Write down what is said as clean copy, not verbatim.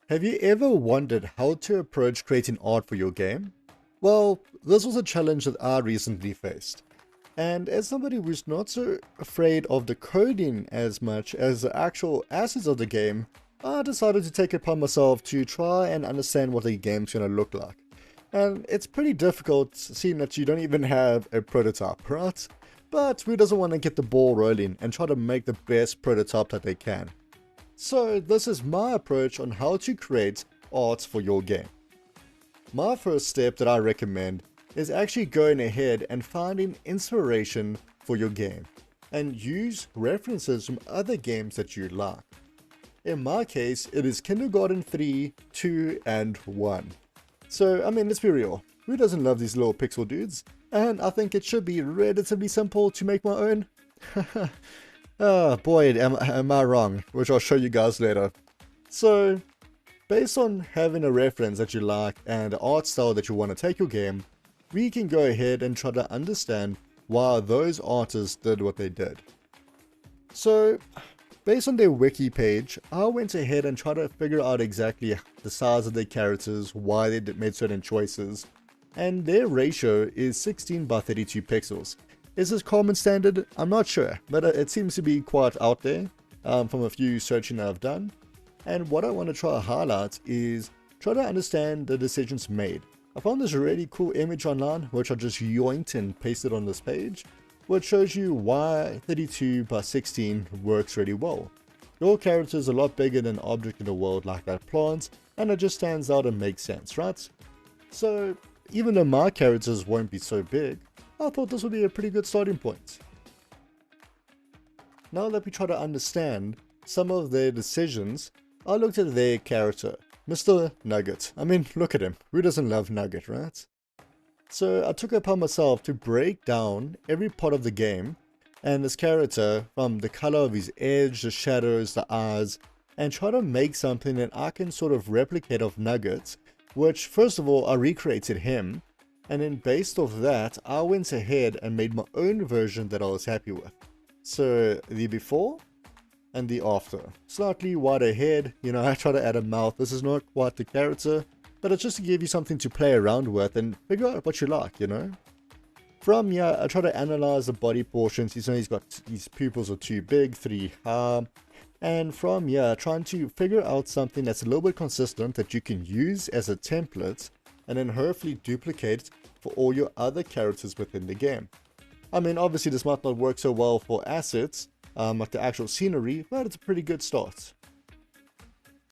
Have you ever wondered how to approach creating art for your game? Well, this was a challenge that I recently faced. And as somebody who's not so afraid of the coding as much as the actual assets of the game, I decided to take it upon myself to try and understand what the game's going to look like. And it's pretty difficult seeing that you don't even have a prototype, right? But who doesn't want to get the ball rolling and try to make the best prototype that they can? So this is my approach on how to create art for your game. My first step that I recommend is actually going ahead and finding inspiration for your game and use references from other games that you like. In my case, it is Kindergarten 3, 2, and 1. So, I mean, let's be real. Who doesn't love these little pixel dudes? And I think it should be relatively simple to make my own. Oh boy, am I wrong, which I'll show you guys later. So, based on having a reference that you like and the art style that you want to take your game, we can go ahead and try to understand why those artists did what they did. So, based on their wiki page, I went ahead and tried to figure out exactly the size of their characters, why they made certain choices, and their ratio is 16 by 32 pixels. Is this common standard? I'm not sure, but it seems to be quite out there from a few searching that I've done. And what I want to try to highlight is try to understand the decisions made. I found this really cool image online, which I just yoinked and pasted on this page, which shows you why 32 by 16 works really well. Your character is a lot bigger than an object in the world like that plant, and it just stands out and makes sense, right? So even though my characters won't be so big, I thought this would be a pretty good starting point. Now that we try to understand some of their decisions, I looked at their character, Mr. Nugget. I mean, look at him. Who doesn't love Nugget, right? So I took it upon myself to break down every part of the game and this character from the color of his edge, the shadows, the eyes, and try to make something that I can sort of replicate of Nugget, which first of all I recreated him. And then based off that, I went ahead and made my own version that I was happy with. So the before and the after. Slightly wider head, you know, I try to add a mouth. This is not quite the character, but it's just to give you something to play around with and figure out what you like, you know. From here, I try to analyze the body portions. You know, he's got his pupils are too big, 3 high. And from here, trying to figure out something that's a little bit consistent that you can use as a template and then hopefully duplicate for all your other characters within the game. I mean, obviously this might not work so well for assets, like the actual scenery, but it's a pretty good start.